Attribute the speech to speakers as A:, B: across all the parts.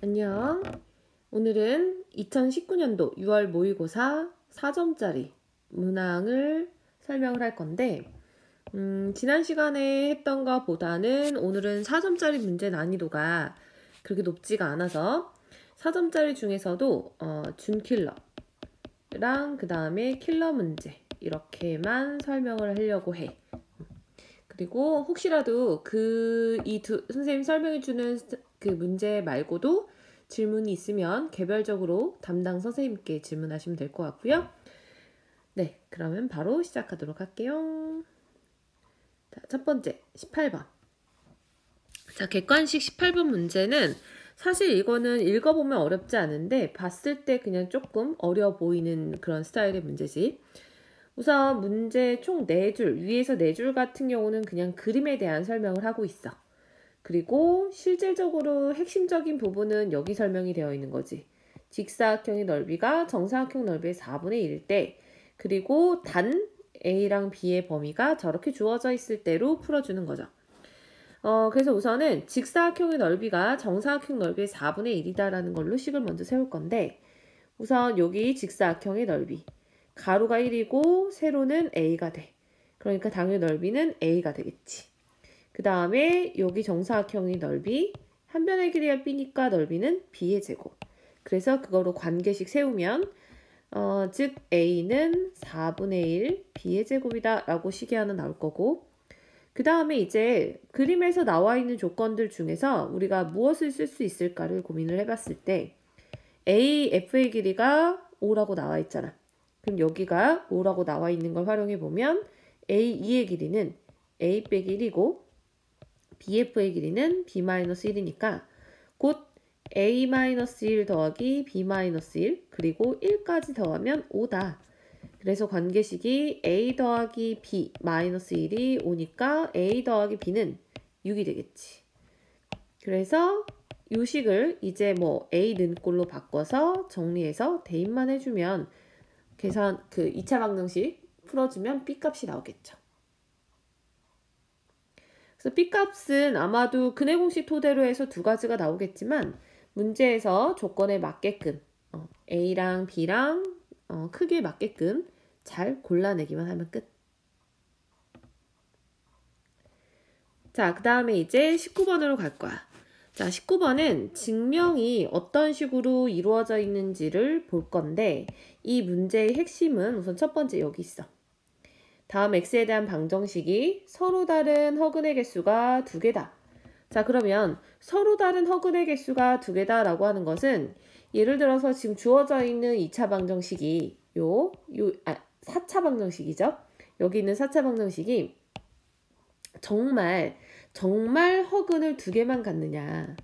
A: 안녕. 오늘은 2019년도 6월 모의고사 4점짜리 문항을 설명을 할 건데, 지난 시간에 했던 것보다는 오늘은 4점짜리 문제 난이도가 그렇게 높지가 않아서 4점짜리 중에서도 준킬러랑 그 다음에 킬러 문제 이렇게만 설명을 하려고 해. 그리고 혹시라도 선생님 설명해주는 그 문제 말고도 질문이 있으면 개별적으로 담당 선생님께 질문하시면 될 것 같고요. 네, 그러면 바로 시작하도록 할게요. 자, 첫 번째, 18번. 자, 객관식 18번 문제는 사실 이거는 읽어보면 어렵지 않은데 봤을 때 그냥 조금 어려 보이는 그런 스타일의 문제지. 우선 문제 총 4줄, 위에서 4줄 같은 경우는 그냥 그림에 대한 설명을 하고 있어. 그리고 실질적으로 핵심적인 부분은 여기 설명이 되어 있는 거지. 직사각형의 넓이가 정사각형 넓이의 4분의 1일 때, 그리고 단 A랑 B의 범위가 저렇게 주어져 있을 때로 풀어주는 거죠. 그래서 우선은 직사각형의 넓이가 정사각형 넓이의 4분의 1이다라는 걸로 식을 먼저 세울 건데, 우선 여기 직사각형의 넓이. 가로가 1이고 세로는 A가 돼. 그러니까 당연히 넓이는 A가 되겠지. 그 다음에 여기 정사각형의 넓이, 한 변의 길이가 B니까 넓이는 B의 제곱. 그래서 그거로 관계식 세우면 즉 A는 4분의 1 B의 제곱이다 라고 식이 하나 나올 거고, 그 다음에 이제 그림에서 나와 있는 조건들 중에서 우리가 무엇을 쓸 수 있을까를 고민을 해봤을 때 AF의 길이가 5라고 나와 있잖아. 그럼 여기가 5라고 나와 있는 걸 활용해 보면 A2의 길이는 A 빼기 1이고 BF의 길이는 B-1이니까 곧 A-1 더하기 B-1 그리고 1까지 더하면 5다. 그래서 관계식이 A 더하기 B-1이 5니까 A 더하기 B는 6이 되겠지. 그래서 이 식을 이제 뭐 A 는꼴로 바꿔서 정리해서 대입만 해주면 계산 2차 방정식 풀어주면 B값이 나오겠죠. 그래서 B값은 아마도 근해 공식 토대로 해서 두 가지가 나오겠지만 문제에서 조건에 맞게끔 A랑 B랑 크기에 맞게끔 잘 골라내기만 하면 끝. 자, 그 다음에 이제 19번으로 갈 거야. 자, 19번은 증명이 어떤 식으로 이루어져 있는지를 볼 건데 이 문제의 핵심은 우선 첫 번째 여기 있어. 다음 x에 대한 방정식이 서로 다른 허근의 개수가 2개다. 자, 그러면 서로 다른 허근의 개수가 2개다 라고 하는 것은 예를 들어서 지금 주어져 있는 2차 방정식이 4차 방정식이죠. 여기 있는 4차 방정식이 정말 허근을 2개만 갖느냐.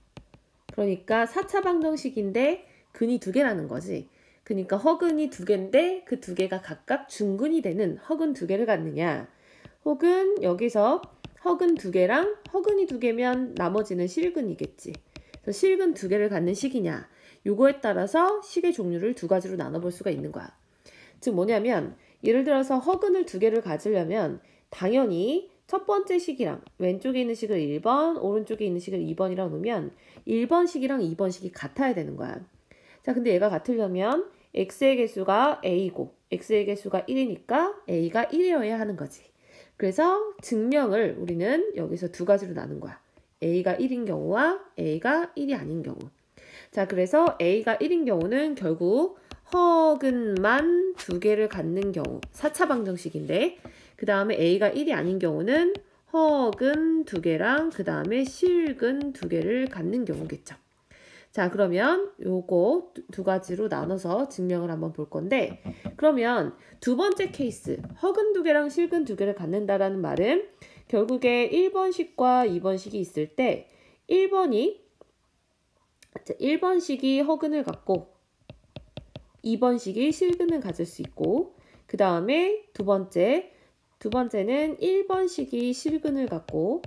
A: 그러니까 4차 방정식인데 근이 2개라는 거지. 그러니까 허근이 2개인데 그 2개가 각각 중근이 되는 허근 2개를 갖느냐. 혹은 여기서 허근 2개랑 허근이 2개면 나머지는 실근이겠지. 그래서 실근 2개를 갖는 식이냐. 요거에 따라서 식의 종류를 2가지로 나눠볼 수가 있는 거야. 즉 뭐냐면 예를 들어서 허근을 2개를 가지려면 당연히 첫 번째 식이랑 왼쪽에 있는 식을 1번, 오른쪽에 있는 식을 2번이라고 놓으면 1번 식이랑 2번 식이 같아야 되는 거야. 자, 근데 얘가 같으려면 x의 개수가 a고 x의 개수가 1이니까 a가 1이어야 하는 거지. 그래서 증명을 우리는 여기서 2가지로 나눈 거야. a가 1인 경우와 a가 1이 아닌 경우. 자, 그래서 a가 1인 경우는 결국 허근만 2개를 갖는 경우 4차 방정식인데 그 다음에 a가 1이 아닌 경우는 허근 2개랑 그 다음에 실근 2개를 갖는 경우겠죠. 자, 그러면 요거 2가지로 나눠서 증명을 한번 볼 건데 그러면 두 번째 케이스 허근 2개랑 실근 2개를 갖는다라는 말은 결국에 1번식과 2번식이 있을 때 1번식이 허근을 갖고 2번식이 실근을 가질 수 있고 그 다음에 두 번째는 1번식이 실근을 갖고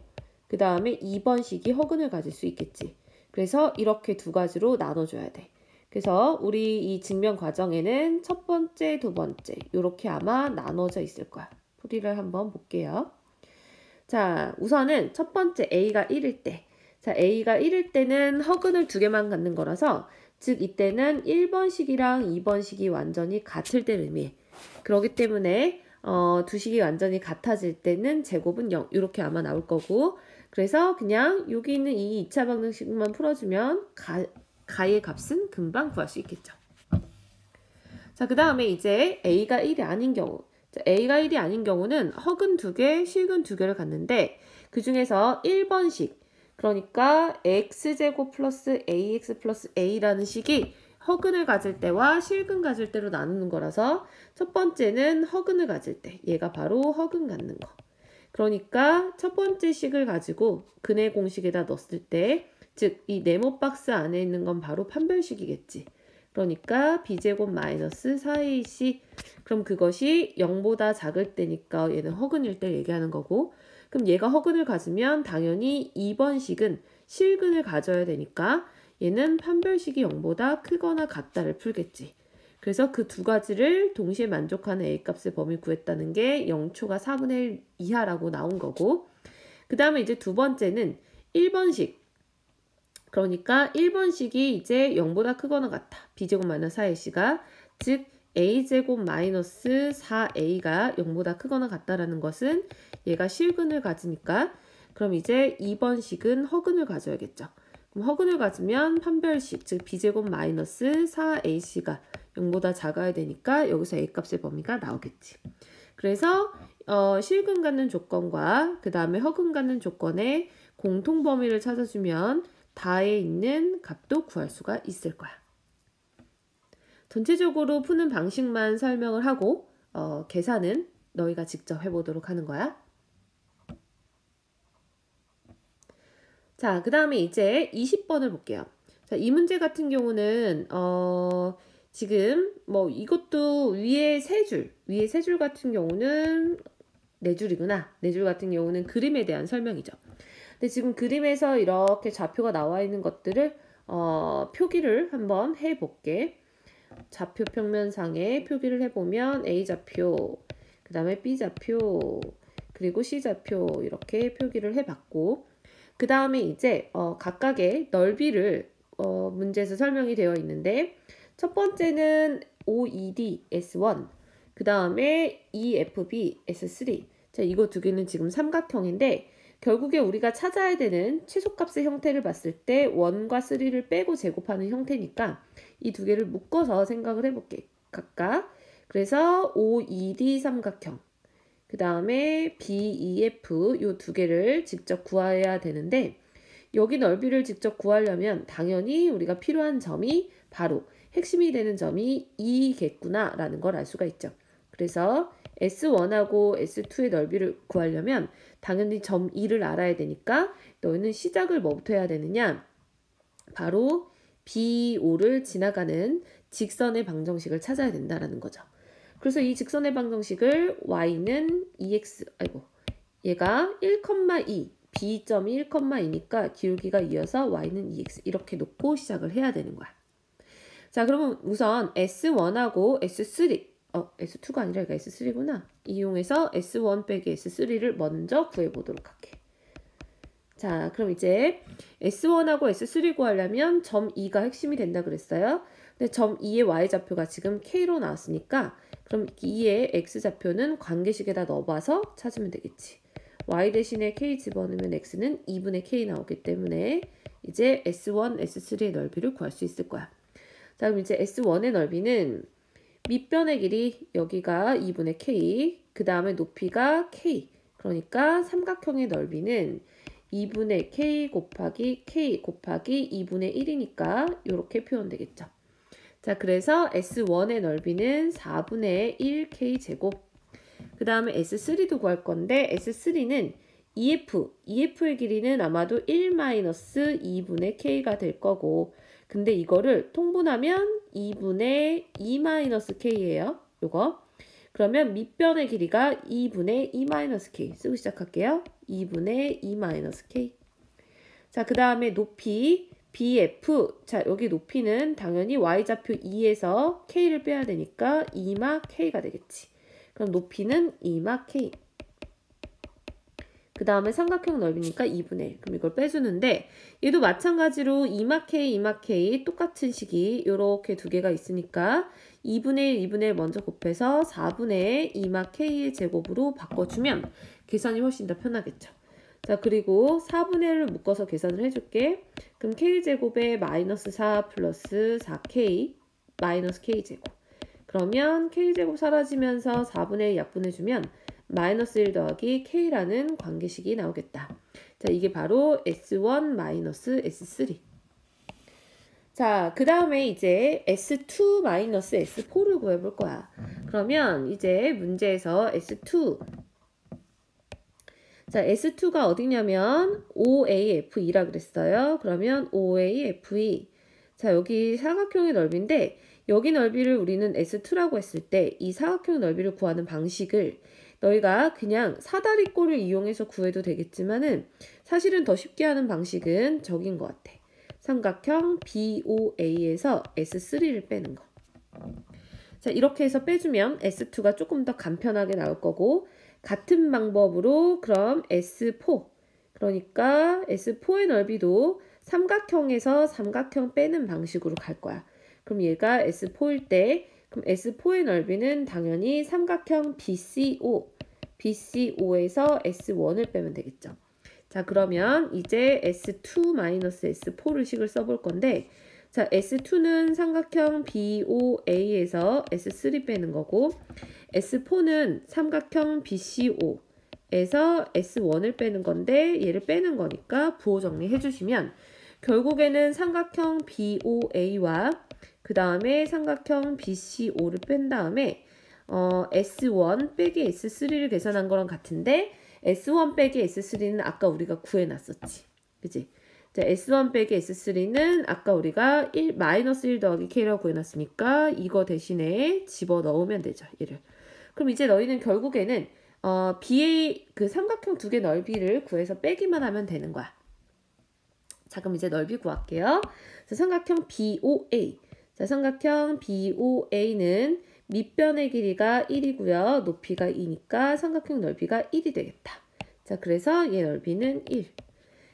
A: 그 다음에 2번식이 허근을 가질 수 있겠지. 그래서 이렇게 2가지로 나눠줘야 돼. 그래서 우리 이 증명 과정에는 첫 번째, 두 번째 이렇게 아마 나눠져 있을 거야. 풀이를 한번 볼게요. 자, 우선은 첫 번째 A가 1일 때 자, a가 1일 때는 허근을 두 개만 갖는 거라서 즉 이때는 1번식이랑 2번식이 완전히 같을 때를 의미해. 그렇기 때문에 두 식이 완전히 같아질 때는 제곱은 0 이렇게 아마 나올 거고 그래서 그냥 여기 있는 이 2차 방정식만 풀어주면 가의 값은 금방 구할 수 있겠죠. 자, 그 다음에 이제 a가 1이 아닌 경우 자, a가 1이 아닌 경우는 허근 2개, 실근 2개를 갖는데 그 중에서 1번식 그러니까 x제곱 플러스 ax 플러스 a라는 식이 허근을 가질 때와 실근 가질 때로 나누는 거라서 첫 번째는 허근을 가질 때 얘가 바로 허근 갖는 거. 그러니까 첫 번째 식을 가지고 근의 공식에다 넣었을 때 즉 이 네모 박스 안에 있는 건 바로 판별식이겠지. 그러니까 b제곱 마이너스 4ac 그럼 그것이 0보다 작을 때니까 얘는 허근일 때 얘기하는 거고 그럼 얘가 허근을 가지면 당연히 2번식은 실근을 가져야 되니까 얘는 판별식이 0보다 크거나 같다를 풀겠지. 그래서 그 두 가지를 동시에 만족하는 a값의 범위 구했다는 게 0초가 4분의 1 이하라고 나온 거고 그 다음에 이제 두 번째는 1번식 그러니까 1번식이 이제 0보다 크거나 같아. b제곱 마이너스 4ac가 즉 a제곱 마이너스 4a가 0보다 크거나 같다라는 것은 얘가 실근을 가지니까 그럼 이제 2번식은 허근을 가져야겠죠. 그럼 허근을 가지면 판별식 즉 b제곱 마이너스 4ac가 0보다 작아야 되니까 여기서 a값의 범위가 나오겠지. 그래서 실근 갖는 조건과 그 다음에 허근 갖는 조건의 공통 범위를 찾아주면 다에 있는 값도 구할 수가 있을 거야. 전체적으로 푸는 방식만 설명을 하고 계산은 너희가 직접 해보도록 하는 거야. 자, 그 다음에 이제 20번을 볼게요. 자, 이 문제 같은 경우는 지금 뭐 이것도 위에 세 줄 같은 경우는 네 줄이구나. 네 줄 같은 경우는 그림에 대한 설명이죠. 근데 지금 그림에서 이렇게 좌표가 나와 있는 것들을 표기를 한번 해볼게. 좌표 평면상에 표기를 해보면 A좌표, 그 다음에 B좌표, 그리고 C좌표 이렇게 표기를 해봤고 그 다음에 이제 각각의 넓이를 문제에서 설명이 되어 있는데 첫 번째는 OED S1, 그 다음에 EFB S3. 자, 이거 두 개는 지금 삼각형인데 결국에 우리가 찾아야 되는 최소값의 형태를 봤을 때 1과 3를 빼고 제곱하는 형태니까 이 두 개를 묶어서 생각을 해볼게. 각각. 그래서 OED 삼각형, 그 다음에 BEF 요 두 개를 직접 구해야 되는데 여기 넓이를 직접 구하려면 당연히 우리가 필요한 점이 바로 핵심이 되는 점이 2겠구나 라는 걸 알 수가 있죠. 그래서 S1하고 S2의 넓이를 구하려면 당연히 점 2를 알아야 되니까 너희는 시작을 뭐부터 해야 되느냐? 바로 B5를 지나가는 직선의 방정식을 찾아야 된다라는 거죠. 그래서 이 직선의 방정식을 y는 2x, 얘가 1,2, b점이 1,2니까 기울기가 2여서 y는 2x 이렇게 놓고 시작을 해야 되는 거야. 자, 그러면 우선 S1하고 S3, S2가 아니라 이거 S3구나. 이용해서 S1 빼기 S3를 먼저 구해보도록 할게. 자, 그럼 이제 S1하고 S3 구하려면 점 2가 핵심이 된다 그랬어요. 근데 점 2의 y좌표가 지금 k로 나왔으니까 그럼 2의 x좌표는 관계식에다 넣어봐서 찾으면 되겠지. y 대신에 k 집어넣으면 x는 2분의 k 나오기 때문에 이제 S1, S3의 넓이를 구할 수 있을 거야. 자, 그럼 이제 S1의 넓이는 밑변의 길이 여기가 2분의 k, 그 다음에 높이가 k. 그러니까 삼각형의 넓이는 2분의 k 곱하기 2분의 1이니까 이렇게 표현되겠죠. 자, 그래서 S1의 넓이는 4분의 1k 제곱. 그 다음에 S3도 구할 건데 S3는 EF의 길이는 아마도 1-2분의 k가 될 거고 근데 이거를 통분하면 2분의 2-k예요. 요거. 그러면 밑변의 길이가 2분의 2-k 쓰고 시작할게요. 2분의 2-k. 자, 그 다음에 높이 BF. 자, 여기 높이는 당연히 y좌표 2에서 k를 빼야 되니까 2마 k가 되겠지. 그럼 높이는 2마 k. 그 다음에 삼각형 넓이니까 2분의 1. 그럼 이걸 빼주는데 얘도 마찬가지로 2막 K, 2막 K 똑같은 식이 이렇게 두 개가 있으니까 2분의 1, 2분의 1 먼저 곱해서 4분의 2막 K의 제곱으로 바꿔주면 계산이 훨씬 더 편하겠죠. 자, 그리고 4분의 1을 묶어서 계산을 해줄게. 그럼 K제곱에 마이너스 4 플러스 4K 마이너스 K제곱. 그러면 K제곱 사라지면서 4분의 1 약분해주면 마이너스 1 더하기 K라는 관계식이 나오겠다. 자, 이게 바로 S1 마이너스 S3. 자, 그 다음에 이제 S2 마이너스 S4를 구해볼 거야. 그러면 이제 문제에서 S2. 자, S2가 어디냐면 OAFE라 그랬어요. 그러면 OAFE. 자, 여기 사각형의 넓이인데 여기 넓이를 우리는 S2라고 했을 때 이 사각형 넓이를 구하는 방식을 너희가 그냥 사다리꼴을 이용해서 구해도 되겠지만은 사실은 더 쉽게 하는 방식은 저긴 것 같아. 삼각형 BOA에서 S3를 빼는 거. 자, 이렇게 해서 빼주면 S2가 조금 더 간편하게 나올 거고 같은 방법으로 그럼 S4 그러니까 S4의 넓이도 삼각형에서 삼각형 빼는 방식으로 갈 거야. 그럼 얘가 S4일 때 그럼 S4의 넓이는 당연히 삼각형 BCO에서 S1을 빼면 되겠죠. 자, 그러면 이제 S2-S4를 식을 써볼 건데 자, S2는 삼각형 BOA에서 S3 빼는 거고 S4는 삼각형 BCO에서 S1을 빼는 건데 얘를 빼는 거니까 부호 정리해 주시면 결국에는 삼각형 BOA와 그 다음에 삼각형 BCO를 뺀 다음에 S1 빼기 S3를 계산한 거랑 같은데 S1 빼기 S3는 아까 우리가 구해놨었지. 그치? 자, S1 빼기 S3는 아까 우리가 마이너스 1 더하기 K라고 구해놨으니까 이거 대신에 집어넣으면 되죠. 얘를. 그럼 이제 너희는 결국에는 BA 그 삼각형 두 개 넓이를 구해서 빼기만 하면 되는 거야. 자, 그럼 이제 넓이 구할게요. 자, 삼각형 BOA. 자, 삼각형 BOA는 밑변의 길이가 1이고요. 높이가 2니까 삼각형 넓이가 1이 되겠다. 자, 그래서 얘 넓이는 1.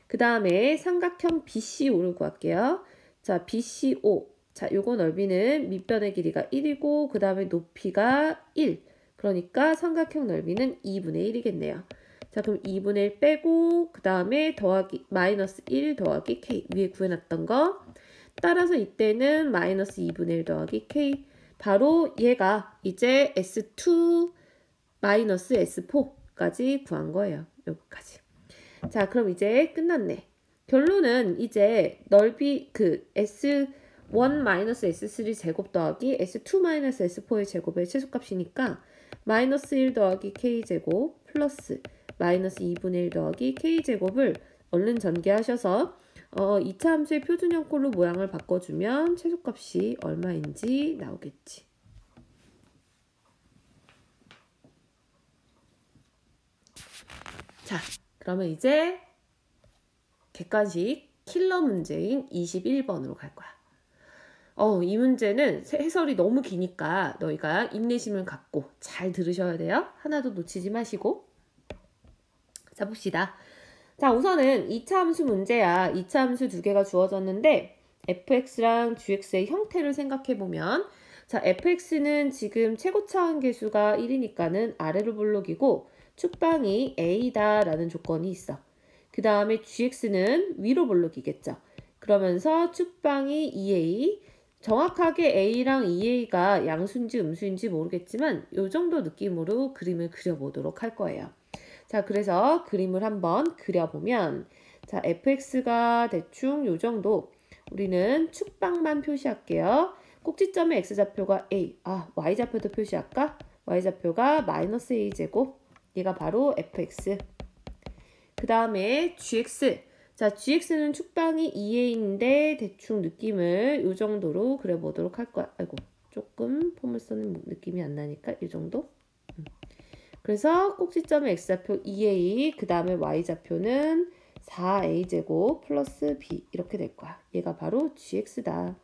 A: 그 다음에 삼각형 BCO를 구할게요. 자, BCO. 자, 요거 넓이는 밑변의 길이가 1이고 그 다음에 높이가 1. 그러니까 삼각형 넓이는 2분의 1이겠네요. 자, 그럼 2분의 1 빼고 그 다음에 더하기 마이너스 1 더하기 K 위에 구해놨던 거. 따라서 이때는 마이너스 2분의 1 더하기 K. 바로 얘가 이제 S2 마이너스 S4까지 구한 거예요. 여기까지. 자, 그럼 이제 끝났네. 결론은 이제 넓이 그 S1 마이너스 S3 제곱 더하기 S2 마이너스 S4의 제곱의 최소값이니까 마이너스 1 더하기 K 제곱 플러스 마이너스 2분의 1 더하기 K 제곱을 얼른 전개하셔서 2차 함수의 표준형 꼴로 모양을 바꿔주면 최소값이 얼마인지 나오겠지. 자, 그러면 이제 객관식 킬러 문제인 21번으로 갈 거야. 이 문제는 해설이 너무 기니까 너희가 인내심을 갖고 잘 들으셔야 돼요. 하나도 놓치지 마시고. 자, 봅시다. 자, 우선은 2차 함수 문제야. 2차 함수 두 개가 주어졌는데 fx랑 gx의 형태를 생각해보면 자, fx는 지금 최고차원 계수가 1이니까는 아래로 볼록이고 축방이 a다 라는 조건이 있어. 그 다음에 gx는 위로 볼록이겠죠. 그러면서 축방이 2a 정확하게 a랑 2a가 양수인지 음수인지 모르겠지만 이 정도 느낌으로 그림을 그려보도록 할 거예요. 자, 그래서 그림을 한번 그려보면 자, fx가 대충 요 정도 우리는 축방만 표시할게요. 꼭지점의 x좌표가 a. y좌표도 표시할까? y좌표가 마이너스 a제곱. 얘가 바로 fx. 그 다음에 gx. 자, gx는 축방이 2a인데 대충 느낌을 요 정도로 그려보도록 할 거야. 아이고, 조금 포물선은 느낌이 안 나니까 이 정도? 그래서 꼭지점의 x좌표 2a, 그 다음에 y좌표는 4a제곱 플러스 b 이렇게 될 거야. 얘가 바로 gx다.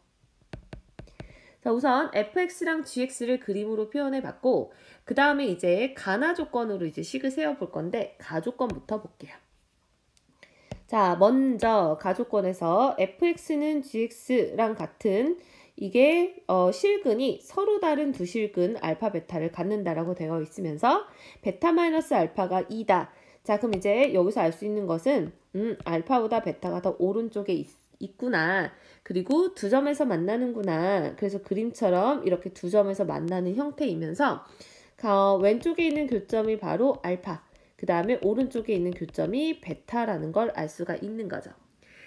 A: 자, 우선 fx랑 gx를 그림으로 표현해 봤고, 그 다음에 이제 가나 조건으로 이제 식을 세워 볼 건데, 가조건부터 볼게요. 자, 먼저 가조건에서 fx는 gx랑 같은 이게 실근이 서로 다른 두 실근 알파 베타를 갖는다라고 되어 있으면서 베타 마이너스 알파가 2다. 자, 그럼 이제 여기서 알 수 있는 것은 알파보다 베타가 더 오른쪽에 있구나. 그리고 두 점에서 만나는구나. 그래서 그림처럼 이렇게 두 점에서 만나는 형태이면서 왼쪽에 있는 교점이 바로 알파. 그 다음에 오른쪽에 있는 교점이 베타라는 걸 알 수가 있는 거죠.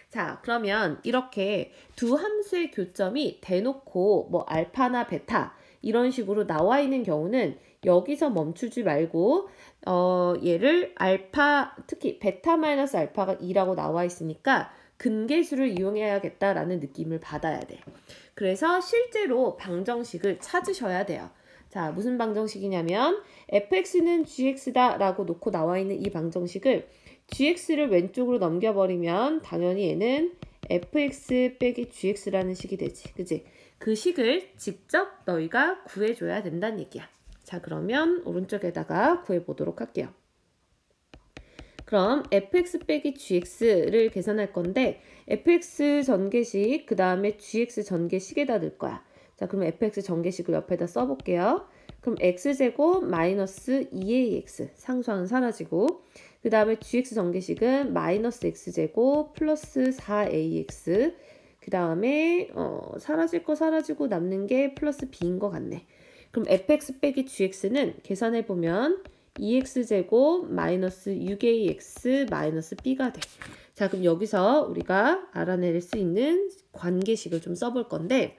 A: 자, 그러면 이렇게 두 함수의 교점이 대놓고 뭐 알파나 베타 이런 식으로 나와 있는 경우는 여기서 멈추지 말고 얘를 알파, 특히 베타 마이너스 알파가 2라고 나와 있으니까 근계수를 이용해야겠다라는 느낌을 받아야 돼. 그래서 실제로 방정식을 찾으셔야 돼요. 자, 무슨 방정식이냐면 fx는 gx다 라고 놓고 나와 있는 이 방정식을 gx를 왼쪽으로 넘겨버리면 당연히 얘는 fx 빼기 gx라는 식이 되지. 그치? 그 식을 직접 너희가 구해줘야 된다는 얘기야. 자, 그러면 오른쪽에다가 구해보도록 할게요. 그럼 fx 빼기 gx를 계산할 건데 fx 전개식 그 다음에 gx 전개식에다 넣을 거야. 자, 그럼 fx 전개식을 옆에다 써볼게요. 그럼 x제곱 마이너스 2ax 상수항은 사라지고 그 다음에 gx 전개식은 마이너스 x제곱 플러스 4ax 그 다음에 사라질 거 사라지고 남는 게 플러스 b인 것 같네. 그럼 fx 빼기 gx는 계산해보면 2x제곱 마이너스 6ax 마이너스 b가 돼. 자, 그럼 여기서 우리가 알아낼 수 있는 관계식을 좀 써볼 건데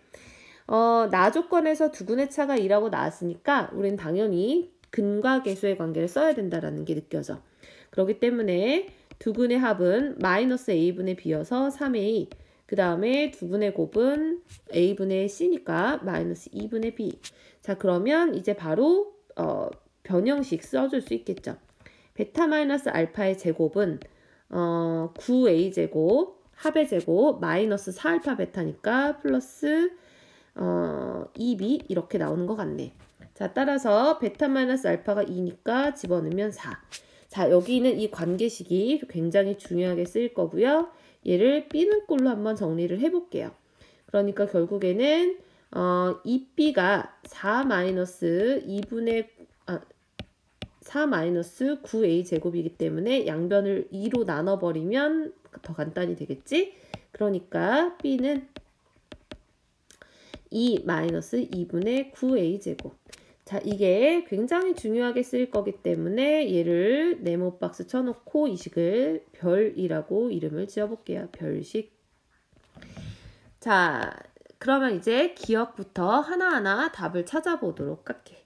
A: 나 조건에서 두근의 차가 2라고 나왔으니까 우린 당연히 근과 계수의 관계를 써야 된다라는 게 느껴져. 그렇기 때문에 두근의 합은 마이너스 a분의 b여서 3a 그 다음에 두분의 곱은 a분의 c니까 마이너스 2분의 b. 자, 그러면 이제 바로 변형식 써줄 수 있겠죠. 베타 마이너스 알파의 제곱은 9a 제곱 합의 제곱 마이너스 4알파 베타니까 플러스 2b 이렇게 나오는 것 같네. 자, 따라서 베타 마이너스 알파가 2니까 집어넣으면 4. 자, 여기 있는 이 관계식이 굉장히 중요하게 쓰일 거고요. 얘를 b는 꼴로 한번 정리를 해볼게요. 그러니까 결국에는 2b가 4 마이너스 9a 제곱이기 때문에 양변을 2로 나눠버리면 더 간단히 되겠지? 그러니까 b는 2 마이너스 2분의 9a 제곱. 자, 이게 굉장히 중요하게 쓰일 거기 때문에 얘를 네모 박스 쳐놓고 이 식을 별이라고 이름을 지어볼게요. 별식. 자, 그러면 이제 기억부터 하나하나 답을 찾아보도록 할게.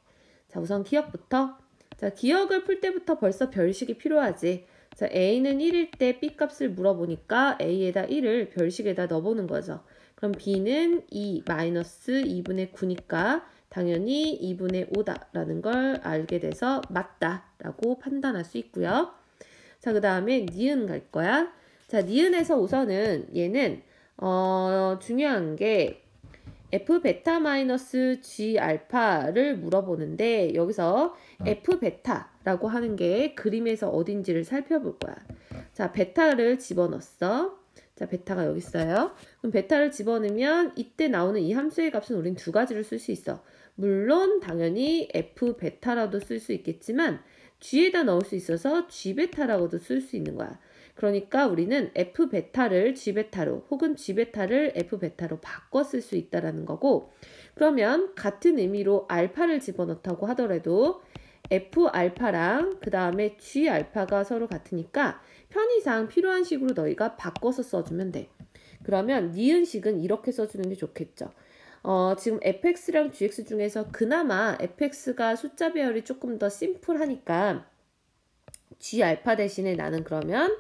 A: 자, 우선 기억부터. 자, 기억을 풀 때부터 벌써 별식이 필요하지. 자, a는 1일 때 b 값을 물어보니까 a에다 1을 별식에다 넣어보는 거죠. 그럼 b는 2 마이너스 2분의 9니까 당연히 2분의 5다라는 걸 알게 돼서 맞다라고 판단할 수 있고요. 자, 그 다음에 니은 갈 거야. 자, 니은에서 우선은 얘는 중요한 게 f 베타 마이너스 g 알파를 물어보는데 여기서 f 베타라고 하는 게 그림에서 어딘지를 살펴볼 거야. 자, 베타를 집어넣었어. 자, 베타가 여기 있어요. 그럼 베타를 집어넣으면 이때 나오는 이 함수의 값은 우린 두 가지를 쓸 수 있어. 물론 당연히 f 베타라도 쓸 수 있겠지만 g에다 넣을 수 있어서 g 베타라고도 쓸 수 있는 거야. 그러니까 우리는 f 베타를 g 베타로 혹은 g 베타를 f 베타로 바꿔 쓸 수 있다라는 거고, 그러면 같은 의미로 알파를 집어넣다고 하더라도 f 알파랑 그 다음에 g 알파가 서로 같으니까 편의상 필요한 식으로 너희가 바꿔서 써주면 돼. 그러면 니은식은 이렇게 써주는 게 좋겠죠. 지금 fx랑 gx 중에서 그나마 fx가 숫자 배열이 조금 더 심플하니까 g 알파 대신에 나는 그러면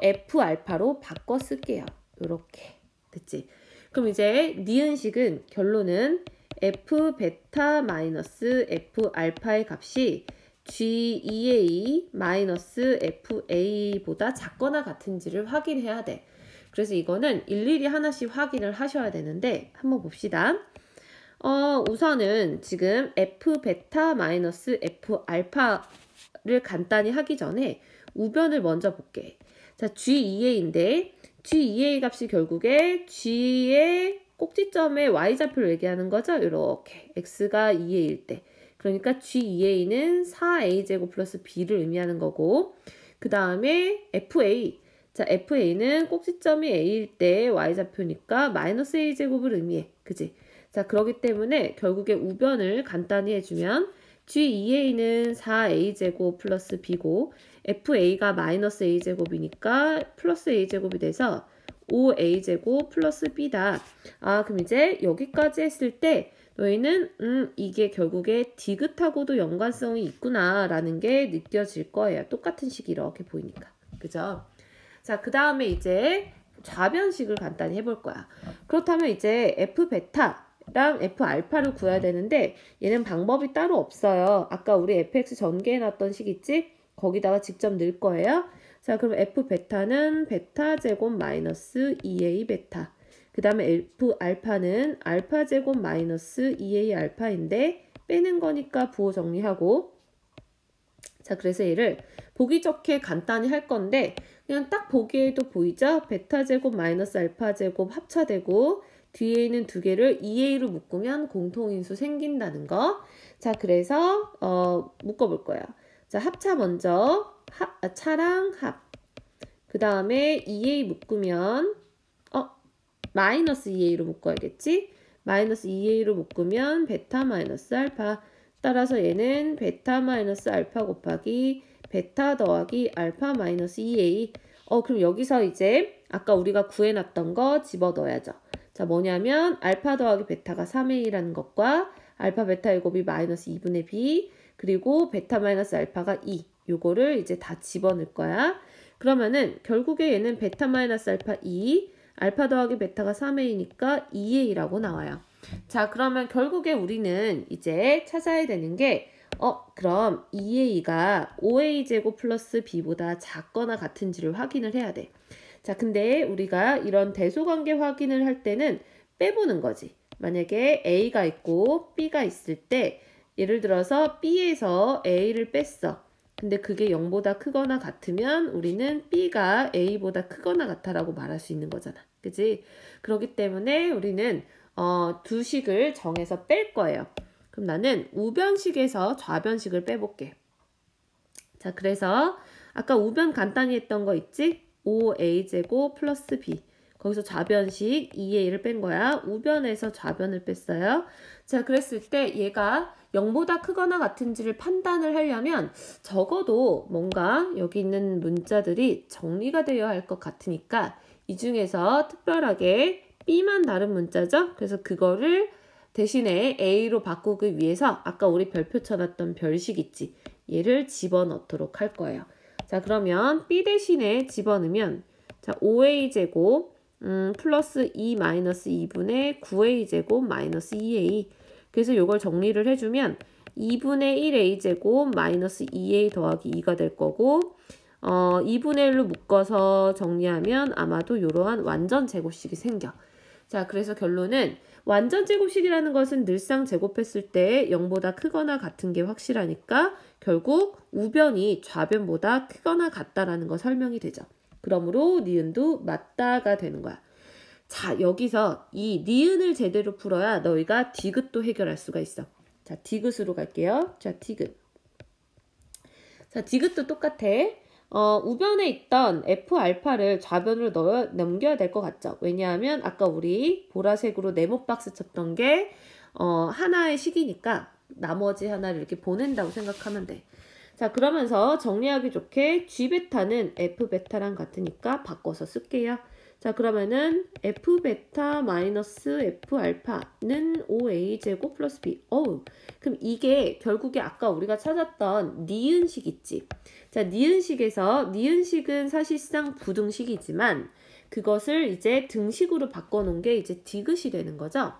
A: f 알파로 바꿔 쓸게요. 요렇게. 됐지? 그럼 이제 니은식은 결론은 f 베타 마이너스 f 알파의 값이 g2a 마이너스 fa보다 작거나 같은지를 확인해야 돼. 그래서 이거는 일일이 하나씩 확인을 하셔야 되는데 한번 봅시다. 우선은 지금 F 베타 마이너스 F 알파를 간단히 하기 전에 우변을 먼저 볼게. 자, G2A인데 G2A 값이 결국에 G의 꼭지점의 Y좌표를 얘기하는 거죠. 이렇게 X가 2A일 때. 그러니까 G2A는 4A제곱 플러스 B를 의미하는 거고 그 다음에 FA. 자, FA는 꼭지점이 A일 때 Y좌표니까 마이너스 A제곱을 의미해. 그지? 자, 그러기 때문에 결국에 우변을 간단히 해주면 G2A는 4A제곱 플러스 B고 FA가 마이너스 A제곱이니까 플러스 A제곱이 돼서 5A제곱 플러스 B다. 아, 그럼 이제 여기까지 했을 때 너희는 이게 결국에 디귿하고도 연관성이 있구나 라는 게 느껴질 거예요. 똑같은 식이 이렇게 보이니까. 그죠? 자, 그 다음에 이제 좌변식을 간단히 해볼 거야. 그렇다면 이제 F 베타랑 F 알파를 구해야 되는데 얘는 방법이 따로 없어요. 아까 우리 fx 전개해놨던 식 있지? 거기다가 직접 넣을 거예요. 자, 그럼 F 베타는 베타 제곱 마이너스 2A 베타. 그 다음에 F 알파는 알파 제곱 마이너스 2A 알파인데 빼는 거니까 부호 정리하고 자, 그래서 얘를 보기 좋게 간단히 할 건데 그냥 딱 보기에도 보이죠? 베타 제곱 마이너스 알파 제곱 합차되고 뒤에 있는 두 개를 2A로 묶으면 공통인수 생긴다는 거. 자, 그래서 묶어볼 거예요. 자, 합차 먼저 차랑 합. 그 다음에 2A 묶으면 마이너스 2A로 묶어야겠지? 마이너스 2A로 묶으면 베타 마이너스 알파. 따라서 얘는 베타 마이너스 알파 곱하기 베타 더하기 알파 마이너스 2A. 그럼 여기서 이제 아까 우리가 구해놨던 거 집어넣어야죠. 자, 뭐냐면 알파 더하기 베타가 3A라는 것과 알파 베타 제곱이 마이너스 2분의 B 그리고 베타 마이너스 알파가 2. 요거를 이제 다 집어넣을 거야. 그러면은 결국에 얘는 베타 마이너스 알파 2 알파 더하기 베타가 3A니까 2A라고 나와요. 자, 그러면 결국에 우리는 이제 찾아야 되는 게 그럼 2A가 5A제곱 플러스 B보다 작거나 같은지를 확인을 해야 돼. 자, 근데 우리가 이런 대소관계 확인을 할 때는 빼보는 거지. 만약에 A가 있고 B가 있을 때 예를 들어서 B에서 A를 뺐어. 근데 그게 0보다 크거나 같으면 우리는 B가 A보다 크거나 같다라고 말할 수 있는 거잖아. 그지? 그렇기 때문에 우리는 두 식을 정해서 뺄 거예요. 그럼 나는 우변식에서 좌변식을 빼볼게. 자, 그래서 아까 우변 간단히 했던 거 있지? 5A제곱 플러스 B. 거기서 좌변식 2A를 뺀 거야. 우변에서 좌변을 뺐어요. 자, 그랬을 때 얘가 0보다 크거나 같은지를 판단을 하려면 적어도 뭔가 여기 있는 문자들이 정리가 되어야 할 것 같으니까 이 중에서 특별하게 B만 다른 문자죠. 그래서 그거를 대신에 A로 바꾸기 위해서 아까 우리 별표 쳐놨던 별식 있지. 얘를 집어넣도록 할 거예요. 자, 그러면 B 대신에 집어넣으면 자 5A제곱 플러스 2 마이너스 2분의 9A제곱 마이너스 2A. 그래서 이걸 정리를 해주면 2분의 1A제곱 마이너스 2A 더하기 2가 될 거고 2분의 1로 묶어서 정리하면 아마도 이러한 완전 제곱식이 생겨. 자, 그래서 결론은 완전 제곱식이라는 것은 늘상 제곱했을 때 0보다 크거나 같은 게 확실하니까 결국 우변이 좌변보다 크거나 같다라는 거 설명이 되죠. 그러므로 니은도 맞다가 되는 거야. 자, 여기서 이 니은을 제대로 풀어야 너희가 디귿도 해결할 수가 있어. 자, 디귿으로 갈게요. 자, 디귿. 자, 디귿도 똑같아. 우변에 있던 F 알파를 좌변으로 넘겨야 될 것 같죠? 왜냐하면 아까 우리 보라색으로 네모 박스 쳤던 게 하나의 식이니까 나머지 하나를 이렇게 보낸다고 생각하면 돼. 자, 그러면서 정리하기 좋게 G 베타는 F 베타랑 같으니까 바꿔서 쓸게요. 자, 그러면은 F 베타 마이너스 F 알파는 5A 제곱 플러스 B. 그럼 이게 결국에 아까 우리가 찾았던 니은식 있지. 자, 니은식에서 니은식은 사실상 부등식이지만 그것을 이제 등식으로 바꿔놓은 게 이제 디귿이 되는 거죠.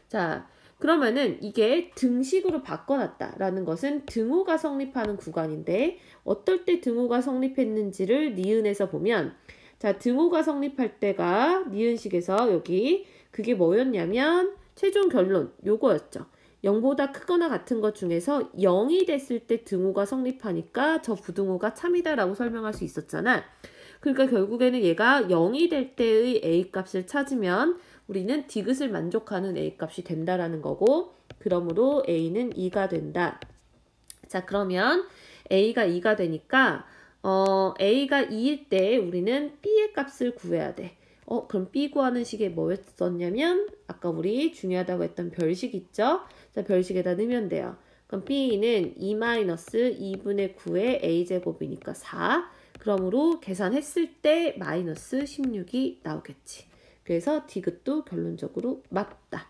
A: 자, 그러면은 이게 등식으로 바꿔놨다라는 것은 등호가 성립하는 구간인데 어떨 때 등호가 성립했는지를 니은에서 보면 자, 등호가 성립할 때가 니은식에서 여기 그게 뭐였냐면 최종 결론 요거였죠. 0보다 크거나 같은 것 중에서 0이 됐을 때 등호가 성립하니까 저 부등호가 참이다라고 설명할 수 있었잖아. 그러니까 결국에는 얘가 0이 될 때의 A 값을 찾으면 우리는 디귿을 만족하는 A 값이 된다라는 거고, 그러므로 A는 2가 된다. 자, 그러면 A가 2가 되니까 A가 2일 때 우리는 B의 값을 구해야 돼. 그럼 B 구하는 식에 뭐였었냐면 아까 우리 중요하다고 했던 별식 있죠? 자, 별식에다 넣으면 돼요. 그럼 B는 2-2분의 9의 A제곱이니까 4. 그러므로 계산했을 때 마이너스 16이 나오겠지. 그래서 디귿도 결론적으로 맞다.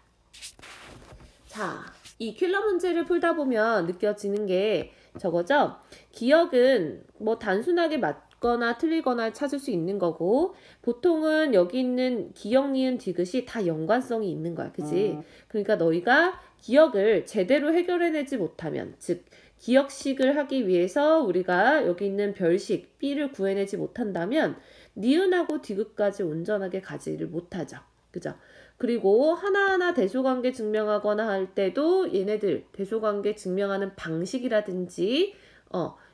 A: 자, 이 킬러 문제를 풀다 보면 느껴지는 게 저거죠? 기억은 뭐 단순하게 맞거나 틀리거나 찾을 수 있는 거고, 보통은 여기 있는 기억, 니은, 디귿이 다 연관성이 있는 거야. 그지? 그러니까 너희가 기억을 제대로 해결해내지 못하면, 즉 기억식을 하기 위해서 우리가 여기 있는 별식 B를 구해내지 못한다면 니은하고 디귿까지 온전하게 가지를 못하죠. 그죠? 그리고 하나하나 대소관계 증명하거나 할 때도 얘네들 대소관계 증명하는 방식이라든지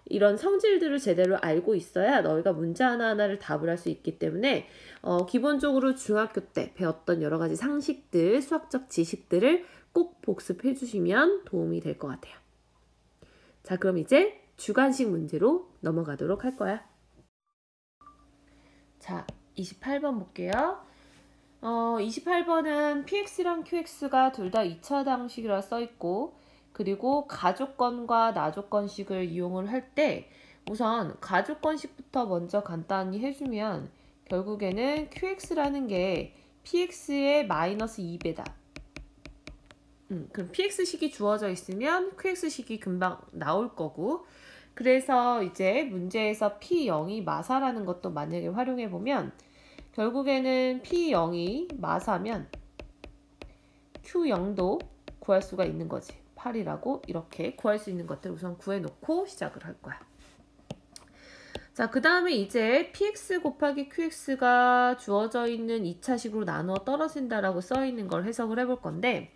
A: 이런 성질들을 제대로 알고 있어야 너희가 문제 하나하나를 답을 할 수 있기 때문에 기본적으로 중학교 때 배웠던 여러 가지 상식들, 수학적 지식들을 꼭 복습해 주시면 도움이 될 것 같아요. 자, 그럼 이제 주관식 문제로 넘어가도록 할 거야. 자, 28번 볼게요. 28번은 px랑 qx가 둘 다 2차방식이라 써있고, 그리고 가족건과 나족건식을 이용을 할 때 우선 가족건식부터 먼저 간단히 해주면 결국에는 qx라는 게 px의 마이너스 2배다. 그럼 px식이 주어져 있으면 qx식이 금방 나올 거고, 그래서 이제 문제에서 p0이 마사라는 것도 만약에 활용해보면 결국에는 P0이 마사면 Q0도 구할 수가 있는 거지. 8이라고 이렇게 구할 수 있는 것들 우선 구해놓고 시작을 할 거야. 자, 그 다음에 이제 PX 곱하기 QX가 주어져 있는 2차식으로 나누어 떨어진다라고 써있는 걸 해석을 해볼 건데,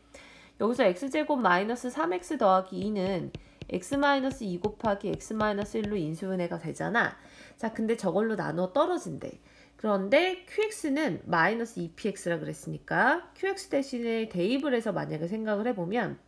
A: 여기서 X제곱 마이너스 3X 더하기 2는 X-2 곱하기 X-1로 인수분해가 되잖아. 자, 근데 저걸로 나누어 떨어진대. 그런데 QX는 마이너스 2PX라 그랬으니까 QX 대신에 대입을 해서 만약에 생각을 해보면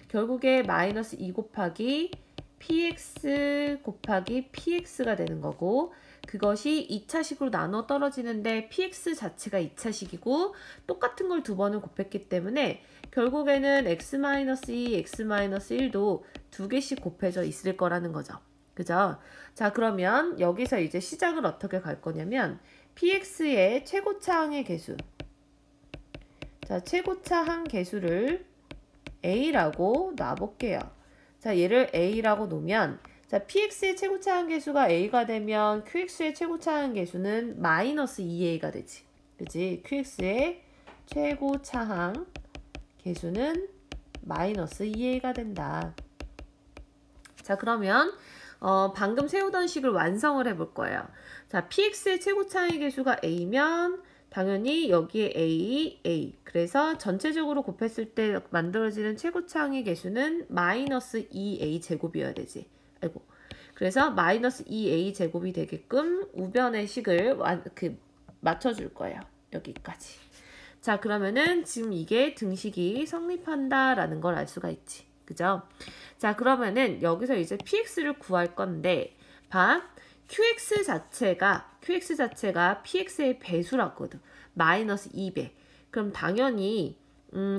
A: 결국에 마이너스 2 곱하기 PX 곱하기 PX가 되는 거고, 그것이 2차식으로 나눠 떨어지는데 PX 자체가 2차식이고 똑같은 걸 두 번을 곱했기 때문에 결국에는 X-2, X-1도 두 개씩 곱해져 있을 거라는 거죠. 그죠? 자, 그러면 여기서 이제 시작을 어떻게 갈 거냐면 px의 최고차항의 개수. 자, 최고차항 개수를 a라고 놔볼게요. 자, 얘를 a라고 놓으면 자, px의 최고차항 개수가 a가 되면 qx의 최고차항 개수는 마이너스 2a가 되지. 그지? qx의 최고차항 개수는 마이너스 2a가 된다. 자, 그러면 방금 세우던 식을 완성을 해볼 거예요. 자, px의 최고차항의 개수가 a면 당연히 여기에 a. 그래서 전체적으로 곱했을 때 만들어지는 최고차항의 개수는 마이너스 2a 제곱이어야 되지. 아이고. 그래서 마이너스 2a 제곱이 되게끔 우변의 식을 맞춰줄 거예요. 여기까지. 자, 그러면은 지금 이게 등식이 성립한다라는 걸 알 수가 있지. 그죠? 자, 그러면은 여기서 이제 px를 구할 건데 봐. qx 자체가 px의 배수라거든. 마이너스 2배. 그럼 당연히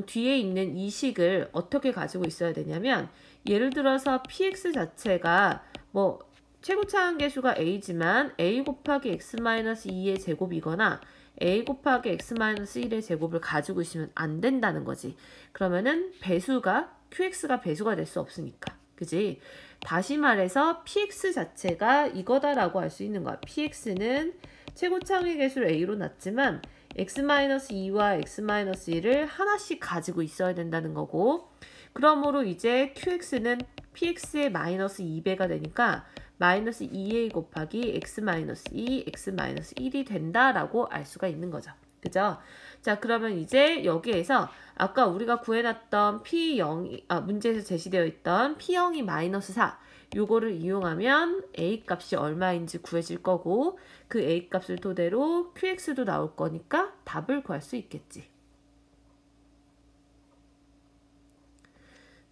A: 뒤에 있는 이 식을 어떻게 가지고 있어야 되냐면 예를 들어서 px 자체가 뭐 최고차항 개수가 a지만 a 곱하기 x-2의 제곱이거나 a 곱하기 x-1의 제곱을 가지고 있으면 안 된다는 거지. 그러면은 qx가 배수가 될 수 없으니까. 그지? 다시 말해서 px 자체가 이거다라고 할 수 있는 거야. px는 최고차항의 개수를 a로 놨지만 x-2와 x-1을 하나씩 가지고 있어야 된다는 거고, 그러므로 이제 qx는 px의 마이너스 2배가 되니까 마이너스 2a 곱하기 x-2, x-1이 된다라고 알 수가 있는 거죠. 그죠? 자, 그러면 이제 여기에서 아까 우리가 구해놨던 문제에서 제시되어 있던 P0이 마이너스 4. 요거를 이용하면 A 값이 얼마인지 구해질 거고 그 A 값을 토대로 QX도 나올 거니까 답을 구할 수 있겠지.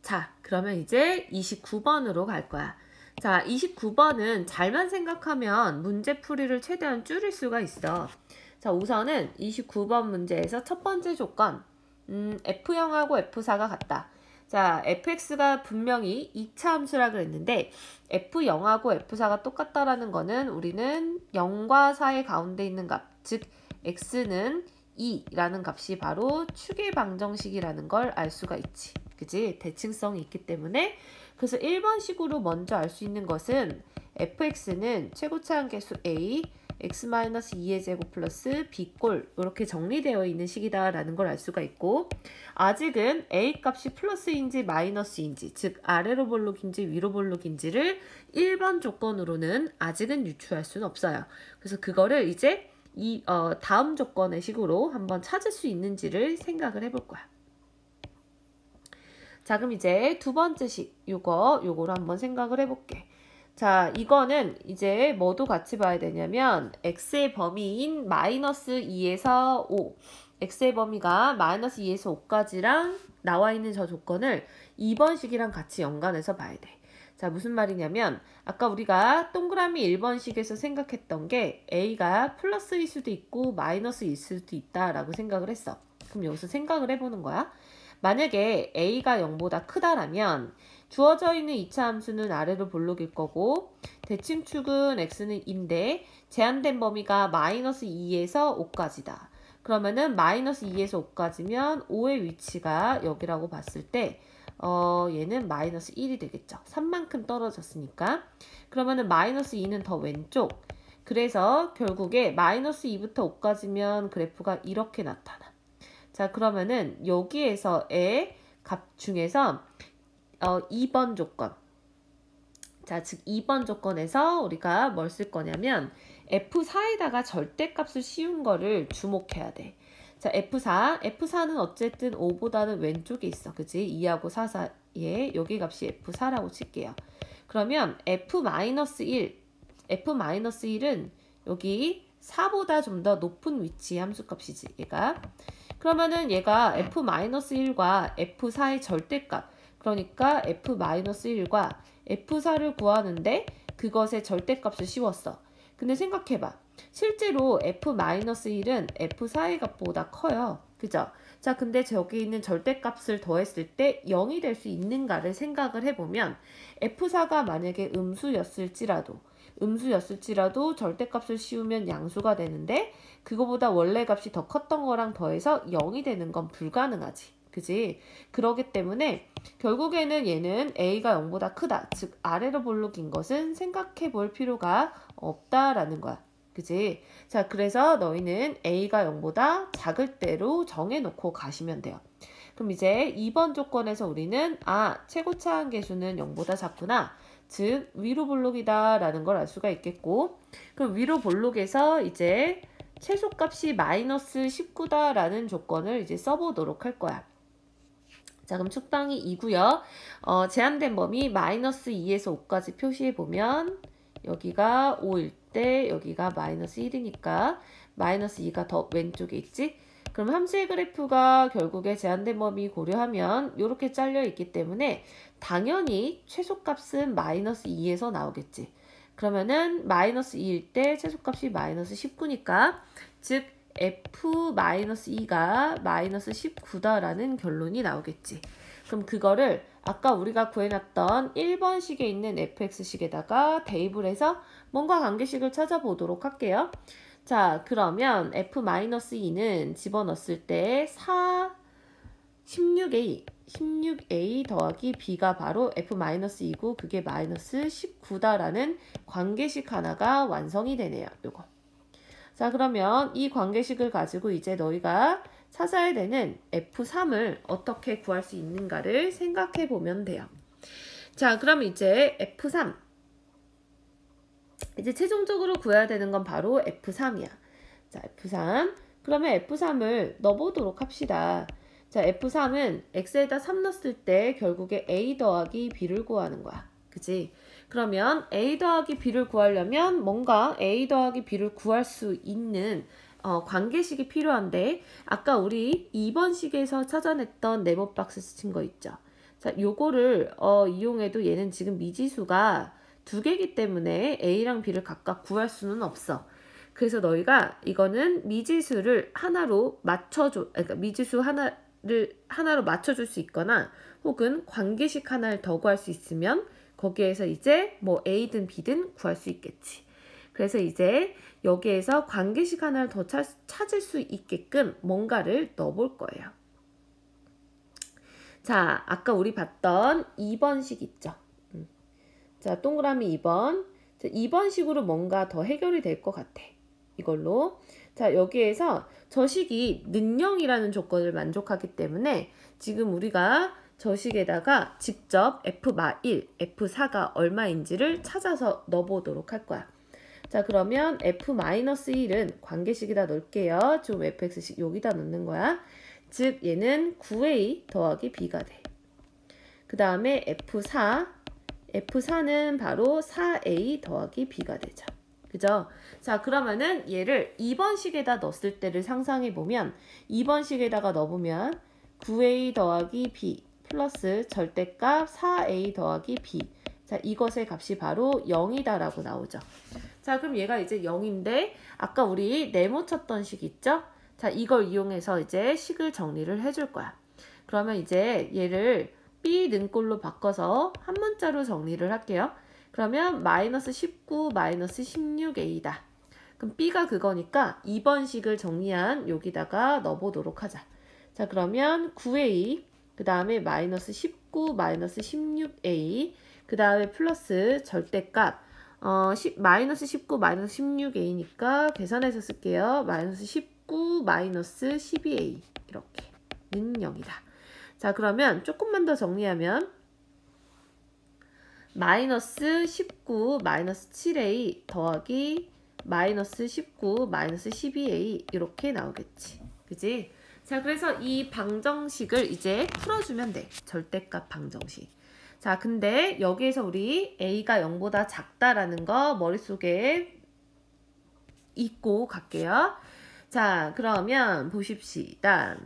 A: 자, 그러면 이제 29번으로 갈 거야. 자, 29번은 잘만 생각하면 문제풀이를 최대한 줄일 수가 있어. 자, 우선은 29번 문제에서 첫 번째 조건, F0하고 F4가 같다. 자, fx가 분명히 2차 함수라 그랬는데 F0하고 F4가 똑같다라는 거는 우리는 0과 4의 가운데 있는 값, 즉 x는 2라는 값이 바로 추계 방정식이라는 걸 알 수가 있지. 그지? 대칭성이 있기 때문에. 그래서 1번식으로 먼저 알 수 있는 것은 fx는 최고차함계수 a, x-2의 제곱 플러스 b꼴 이렇게 정리되어 있는 식이다라는 걸 알 수가 있고, 아직은 a 값이 플러스인지 마이너스인지, 즉 아래로 볼록인지 위로 볼록인지를 1번 조건으로는 아직은 유추할 수는 없어요. 그래서 그거를 이제 다음 조건의 식으로 한번 찾을 수 있는지를 생각을 해볼 거야. 자, 그럼 이제 두 번째 식, 요거로 한번 생각을 해볼게. 자, 이거는 이제 뭐도 같이 봐야 되냐면 x의 범위인 마이너스 2에서 5, x의 범위가 마이너스 2에서 5까지랑 나와 있는 저 조건을 2번 식이랑 같이 연관해서 봐야 돼. 자, 무슨 말이냐면 아까 우리가 동그라미 1번식에서 생각했던 게 a가 플러스일 수도 있고 마이너스일 수도 있다라고 생각을 했어. 그럼 여기서 생각을 해보는 거야. 만약에 a가 0보다 크다라면 주어져 있는 2차 함수는 아래로 볼록일 거고 대칭축은 x는 2인데 제한된 범위가 마이너스 2에서 5까지다. 그러면은 마이너스 2에서 5까지면 5의 위치가 여기라고 봤을 때 얘는 마이너스 1이 되겠죠. 3만큼 떨어졌으니까. 그러면은 마이너스 2는 더 왼쪽. 그래서 결국에 마이너스 2부터 5까지면 그래프가 이렇게 나타나. 자, 그러면은 여기에서의 값 중에서 2번 조건. 자, 즉 2번 조건에서 우리가 뭘 쓸 거냐면 F4에다가 절대값을 씌운 거를 주목해야 돼. 자, F4는 어쨌든 5보다는 왼쪽에 있어. 그지? 2하고 4 사이에 여기 값이 F4라고 칠게요. 그러면 F-1은 여기 4보다 좀 더 높은 위치의 함수값이지, 얘가. 그러면은 얘가 F-1과 F4의 절대값, 그러니까 F-1과 F4를 구하는데 그것의 절대값을 씌웠어. 근데 생각해봐. 실제로 F-1은 F4의 값보다 커요. 그죠? 자, 근데 저기 있는 절대값을 더했을 때 0이 될 수 있는가를 생각을 해보면 F4가 만약에 음수였을지라도 절대값을 씌우면 양수가 되는데 그거보다 원래 값이 더 컸던 거랑 더해서 0이 되는 건 불가능하지. 그지? 그러기 때문에 결국에는 얘는 a가 0보다 크다. 즉 아래로 볼록인 것은 생각해 볼 필요가 없다라는 거야. 그지? 자, 그래서 너희는 a가 0보다 작을 대로 정해놓고 가시면 돼요. 그럼 이제 2번 조건에서 우리는 최고차항 계수는 0보다 작구나. 즉 위로 볼록이다 라는 걸 알 수가 있겠고, 그럼 위로 볼록에서 이제 최소값이 마이너스 19다 라는 조건을 이제 써보도록 할 거야. 자, 그럼 축방이 2고요. 제한된 범위 마이너스 2에서 5까지 표시해보면 여기가 5일 때 여기가 마이너스 1이니까 마이너스 2가 더 왼쪽에 있지? 그럼 함수의 그래프가 결국에 제한된 범위 고려하면 이렇게 잘려 있기 때문에 당연히 최소값은 마이너스 2에서 나오겠지. 그러면은 마이너스 2일 때 최소값이 마이너스 19니까 즉 F-2가 마이너스 19다라는 결론이 나오겠지. 그럼 그거를 아까 우리가 구해놨던 1번식에 있는 fx식에다가 대입을 해서 뭔가 관계식을 찾아보도록 할게요. 자, 그러면 F-2는 집어넣었을 때 16a 더하기 b가 바로 F-2고 그게 마이너스 19다라는 관계식 하나가 완성이 되네요. 요거. 자, 그러면 이 관계식을 가지고 이제 너희가 찾아야 되는 F3을 어떻게 구할 수 있는가를 생각해 보면 돼요. 자, 그럼 이제 F3. 이제 최종적으로 구해야 되는 건 바로 F3이야. 자, F3. 그러면 F3을 넣어보도록 합시다. 자, F3은 x에다 3 넣었을 때 결국에 a 더하기 b를 구하는 거야. 그치? 그러면 a 더하기 b를 구하려면 뭔가 a 더하기 b를 구할 수 있는 관계식이 필요한데 아까 우리 2번 식에서 찾아냈던 네모 박스 친 거 있죠? 자, 요거를 이용해도 얘는 지금 미지수가 두 개이기 때문에 a랑 b를 각각 구할 수는 없어. 그래서 너희가 이거는 미지수를 하나로 맞춰줘, 그러니까 미지수 하나로 맞춰줄 수 있거나 혹은 관계식 하나를 더 구할 수 있으면 거기에서 이제 뭐 a든 b든 구할 수 있겠지. 그래서 이제 여기에서 관계식 하나를 더 찾을 수 있게끔 뭔가를 넣어볼 거예요. 자, 아까 우리 봤던 2번식 있죠? 자, 동그라미 2번. 자, 2번식으로 뭔가 더 해결이 될 것 같아. 이걸로. 자, 여기에서 저 식이 능형이라는 조건을 만족하기 때문에 지금 우리가 저 식에다가 직접 F-1, F4가 얼마인지를 찾아서 넣어보도록 할 거야. 자, 그러면 F-1은 관계식에다 넣을게요. 좀 fx식 여기다 넣는 거야. 즉, 얘는 9a 더하기 b가 돼. 그 다음에 F4는 바로 4a 더하기 b가 되죠. 그죠? 자, 그러면은 얘를 2번식에다 넣었을 때를 상상해보면 2번식에다가 넣어보면 9a 더하기 b 플러스 절대값 4a 더하기 b. 자, 이것의 값이 바로 0이다 라고 나오죠. 자, 그럼 얘가 이제 0인데 아까 우리 네모 쳤던 식 있죠? 자, 이걸 이용해서 이제 식을 정리를 해줄 거야. 그러면 이제 얘를 B 능꼴로 바꿔서 한 문자로 정리를 할게요. 그러면 마이너스 19 마이너스 16a다. 그럼 B가 그거니까 2번 식을 정리한 여기다가 넣어보도록 하자. 자, 그러면 9a 그 다음에 마이너스 19 마이너스 16a 그 다음에 플러스 절대값 마이너스 19 마이너스 16a니까 계산해서 쓸게요. 마이너스 19 마이너스 12a 이렇게는 0이다. 자, 그러면 조금만 더 정리하면 마이너스 19 마이너스 7a 더하기 마이너스 19 마이너스 12a 이렇게 나오겠지. 그지? 자, 그래서 이 방정식을 이제 풀어주면 돼. 절대값 방정식. 자, 근데 여기에서 우리 a가 0보다 작다라는 거 머릿속에 잊고 갈게요. 자, 그러면 보십시다.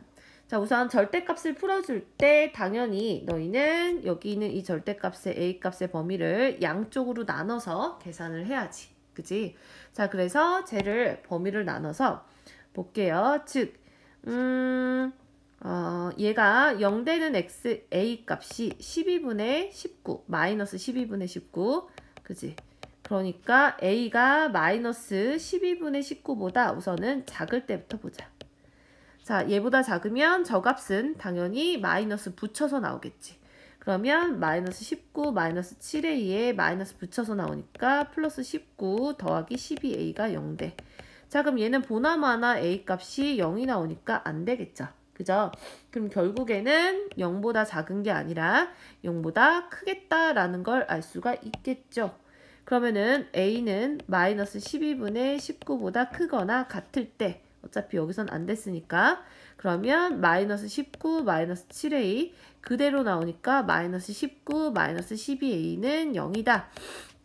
A: 자, 우선 절대값을 풀어줄 때 당연히 너희는 여기 있는 이 절대값의 a값의 범위를 양쪽으로 나눠서 계산을 해야지. 그지? 자, 그래서 쟤를 범위를 나눠서 볼게요. 즉, 얘가 0 되는 a 값이 12분의 19, 마이너스 12분의 19, 그지? 그러니까 a가 마이너스 12분의 19보다 우선은 작을 때부터 보자. 자, 얘보다 작으면 저 값은 당연히 마이너스 붙여서 나오겠지. 그러면 마이너스 19 마이너스 7a에 마이너스 붙여서 나오니까 플러스 19 더하기 12a가 0돼. 자, 그럼 얘는 보나마나 a 값이 0이 나오니까 안 되겠죠. 그죠? 그럼 결국에는 0보다 작은 게 아니라 0보다 크겠다라는 걸 알 수가 있겠죠. 그러면은 a는 마이너스 12분의 19보다 크거나 같을 때 어차피 여기선 안 됐으니까 그러면 마이너스 19 마이너스 7a 그대로 나오니까 마이너스 19 마이너스 12a는 0이다.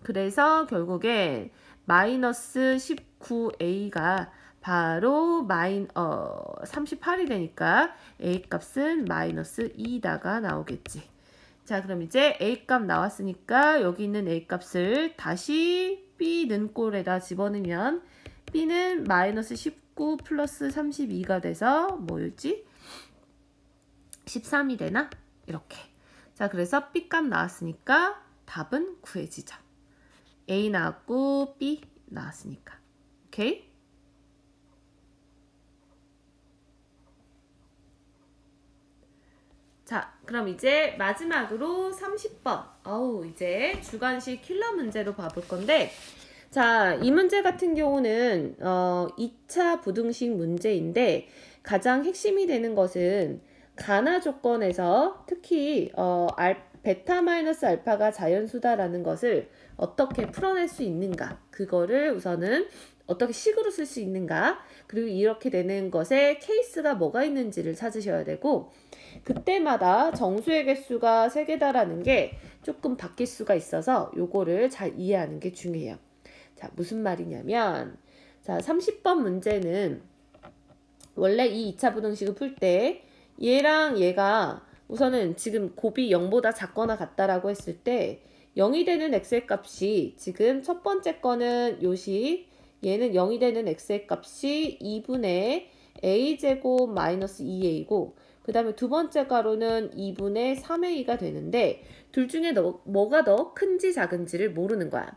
A: 그래서 결국에 마이너스 19a가 바로 38이 되니까 a 값은 마이너스 2다가 나오겠지. 자, 그럼 이제 a 값 나왔으니까 여기 있는 a 값을 다시 b 는꼴에다 집어넣으면 b는 마이너스 19 플러스 32가 돼서 뭐였지? 13이 되나? 이렇게. 자, 그래서 b 값 나왔으니까 답은 구해지죠. a 나왔고 b 나왔으니까. 오케이? 자, 그럼 이제 마지막으로 30번. 이제 주관식 킬러 문제로 봐볼 건데, 자, 이 문제 같은 경우는 2차 부등식 문제인데 가장 핵심이 되는 것은 가나 조건에서 특히 베타 마이너스 알파가 자연수다라는 것을 어떻게 풀어낼 수 있는가, 그거를 우선은 어떻게 식으로 쓸 수 있는가, 그리고 이렇게 되는 것에 케이스가 뭐가 있는지를 찾으셔야 되고, 그때마다 정수의 개수가 3개다라는 게 조금 바뀔 수가 있어서 요거를 잘 이해하는 게 중요해요. 자, 무슨 말이냐면, 자, 30번 문제는 원래 이 2차 부등식을 풀 때 얘랑 얘가 우선은 지금 곱이 0보다 작거나 같다라고 했을 때 0이 되는 x의 값이 지금 첫 번째 거는 요식, 얘는 0이 되는 x의 값이 2분의 a제곱 마이너스 2a고, 그 다음에 두 번째 가로는 2분의 3a가 되는데 둘 중에 뭐가 더 큰지 작은지를 모르는 거야.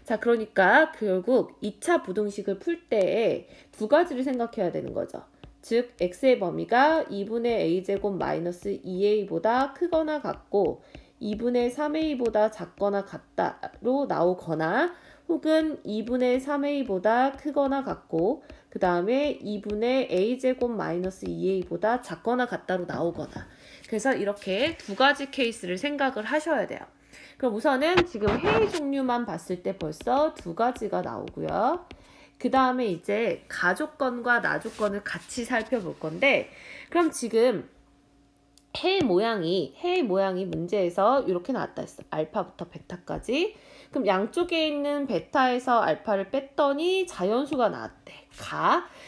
A: 자, 그러니까 결국 2차 부등식을 풀 때 두 가지를 생각해야 되는 거죠. 즉 x의 범위가 2분의 a제곱 마이너스 2a보다 크거나 같고 2분의 3a보다 작거나 같다로 나오거나, 혹은 2분의 3a보다 크거나 같고 그 다음에 2분의 a제곱 마이너스 2a보다 작거나 같다로 나오거나. 그래서 이렇게 두 가지 케이스를 생각을 하셔야 돼요. 그럼 우선은 지금 해의 종류만 봤을 때 벌써 두 가지가 나오고요. 그 다음에 이제 가조건과 나조건을 같이 살펴볼 건데, 그럼 지금 해의 모양이 문제에서 이렇게 나왔다 했어. 알파부터 베타까지. 그럼 양쪽에 있는 베타에서 알파를 뺐더니 자연수가 나왔대.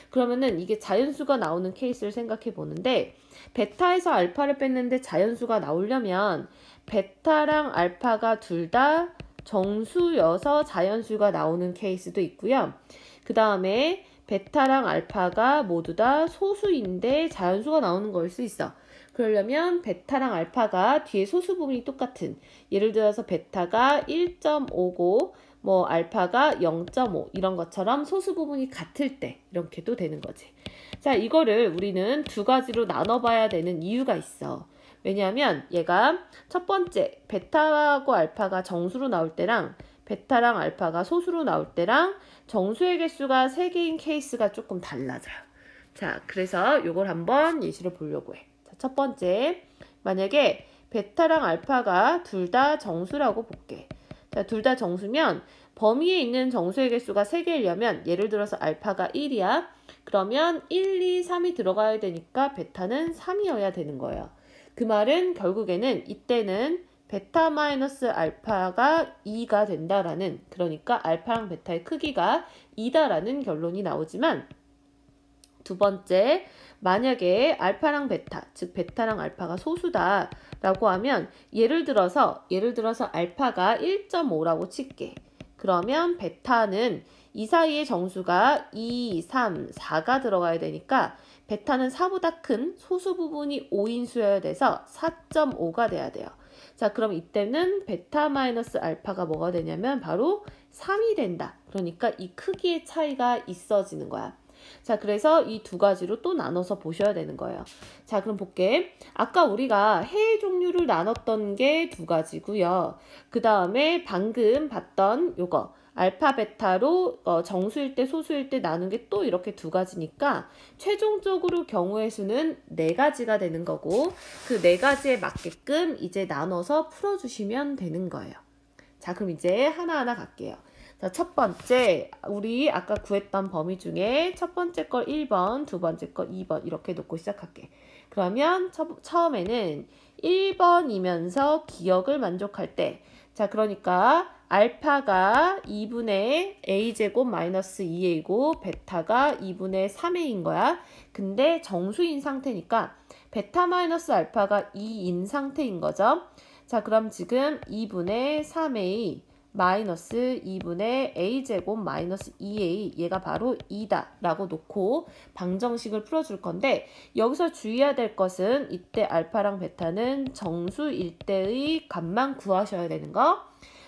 A: 그러면은 이게 자연수가 나오는 케이스를 생각해 보는데, 베타에서 알파를 뺐는데 자연수가 나오려면 베타랑 알파가 둘 다 정수여서 자연수가 나오는 케이스도 있고요. 그 다음에 베타랑 알파가 모두 다 소수인데 자연수가 나오는 거일 수 있어. 그러려면 베타랑 알파가 뒤에 소수 부분이 똑같은, 예를 들어서 베타가 1.5고 뭐 알파가 0.5 이런 것처럼 소수 부분이 같을 때 이렇게도 되는 거지. 자, 이거를 우리는 두 가지로 나눠봐야 되는 이유가 있어. 왜냐하면 얘가 첫 번째 베타하고 알파가 정수로 나올 때랑 베타랑 알파가 소수로 나올 때랑 정수의 개수가 3개인 케이스가 조금 달라져요. 자, 그래서 이걸 한번 예시로 보려고 해. 자, 첫 번째, 만약에 베타랑 알파가 둘 다 정수라고 볼게. 자, 둘 다 정수면 범위에 있는 정수의 개수가 3개이려면, 예를 들어서 알파가 1이야. 그러면 1, 2, 3이 들어가야 되니까 베타는 3이어야 되는 거예요. 그 말은 결국에는 이때는 베타 마이너스 알파가 2가 된다라는, 그러니까 알파랑 베타의 크기가 2다라는 결론이 나오지만, 두 번째, 만약에 알파랑 베타, 즉 베타랑 알파가 소수다라고 하면, 예를 들어서 알파가 1.5라고 칠게. 그러면 베타는 이 사이의 정수가 2, 3, 4가 들어가야 되니까 베타는 4보다 큰 소수 부분이 5인 수여야 돼서 4.5가 돼야 돼요. 자, 그럼 이때는 베타 마이너스 알파가 뭐가 되냐면 바로 3이 된다. 그러니까 이 크기의 차이가 있어지는 거야. 자, 그래서 이 두 가지로 또 나눠서 보셔야 되는 거예요. 자, 그럼 볼게. 아까 우리가 해의 종류를 나눴던 게 두 가지고요. 그 다음에 방금 봤던 요거 알파 베타로 정수일 때 소수일 때 나눈 게 또 이렇게 두 가지니까 최종적으로 경우의 수는 4가지가 되는 거고, 그 4가지에 맞게끔 이제 나눠서 풀어주시면 되는 거예요. 자, 그럼 이제 하나하나 갈게요. 자, 첫 번째, 우리 아까 구했던 범위 중에 첫 번째 걸 1번, 두 번째 걸 2번 이렇게 놓고 시작할게. 그러면 처음에는 1번이면서 기억을 만족할 때, 자, 그러니까 알파가 2분의 a제곱 마이너스 2a고 베타가 2분의 3a인 거야. 근데 정수인 상태니까 베타 마이너스 알파가 2인 상태인 거죠. 자, 그럼 지금 2분의 3a 마이너스 2분의 a제곱 마이너스 2a, 얘가 바로 2다 라고 놓고 방정식을 풀어줄 건데, 여기서 주의해야 될 것은 이때 알파랑 베타는 정수일 때의 값만 구하셔야 되는 거.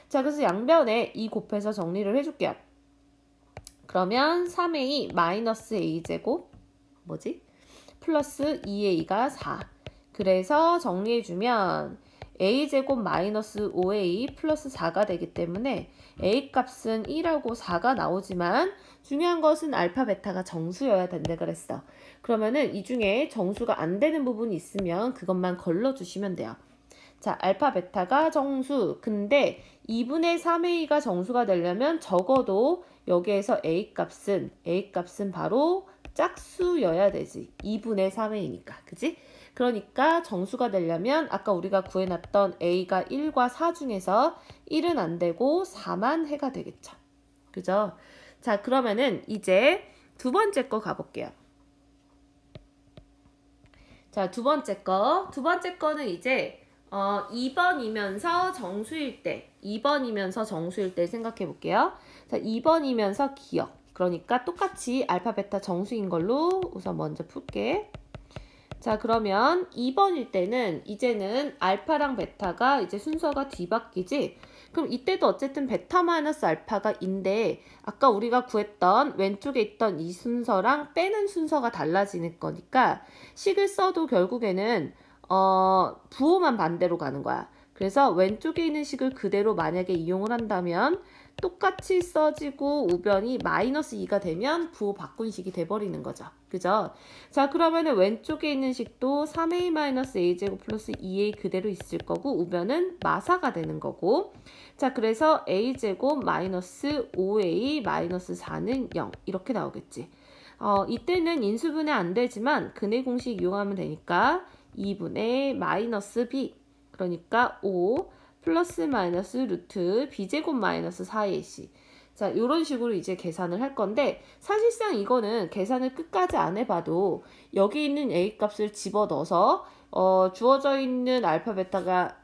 A: 자, 그래서 양변에 2 곱해서 정리를 해줄게요. 그러면 3a 마이너스 a제곱 플러스 2a가 4. 그래서 정리해주면 a제곱 마이너스 5a 플러스 4가 되기 때문에 a 값은 1하고 4가 나오지만, 중요한 것은 알파 베타가 정수여야 된다 그랬어. 그러면은 이 중에 정수가 안 되는 부분이 있으면 그것만 걸러주시면 돼요. 자, 알파, 베타가 정수. 근데 2분의 3a가 정수가 되려면 적어도 여기에서 a 값은 바로 짝수여야 되지. 2분의 3a니까. 그지? 그러니까 정수가 되려면 아까 우리가 구해놨던 a가 1과 4 중에서 1은 안 되고 4만 해가 되겠죠. 그죠? 자, 그러면은 이제 두 번째 거 가볼게요. 자, 두 번째 거는 이제 2번이면서 정수일 때, 2번이면서 정수일 때 생각해 볼게요. 자, 2번이면서 기억. 그러니까 똑같이 알파, 베타 정수인 걸로 우선 먼저 풀게. 자, 그러면 2번일 때는 이제는 알파랑 베타가 이제 순서가 뒤바뀌지? 그럼 이때도 어쨌든 베타 마이너스 알파가 인데 아까 우리가 구했던 왼쪽에 있던 이 순서랑 빼는 순서가 달라지는 거니까 식을 써도 결국에는 부호만 반대로 가는 거야. 그래서 왼쪽에 있는 식을 그대로 만약에 이용을 한다면 똑같이 써지고 우변이 마이너스 2가 되면 부호 바꾼 식이 돼버리는 거죠. 그죠? 자, 그러면은 왼쪽에 있는 식도 3a-a제곱 플러스 2a 그대로 있을 거고 우변은 마사가 되는 거고 자, 그래서 a제곱 마이너스 5a 마이너스 4는 0 이렇게 나오겠지. 이때는 인수분해 안 되지만 근해 공식 이용하면 되니까 2분의 마이너스 b 그러니까 5 플러스 마이너스 루트 b제곱 마이너스 4ac 자, 이런 식으로 이제 계산을 할 건데 사실상 이거는 계산을 끝까지 안 해봐도 여기 있는 a 값을 집어넣어서 주어져 있는 알파 베타가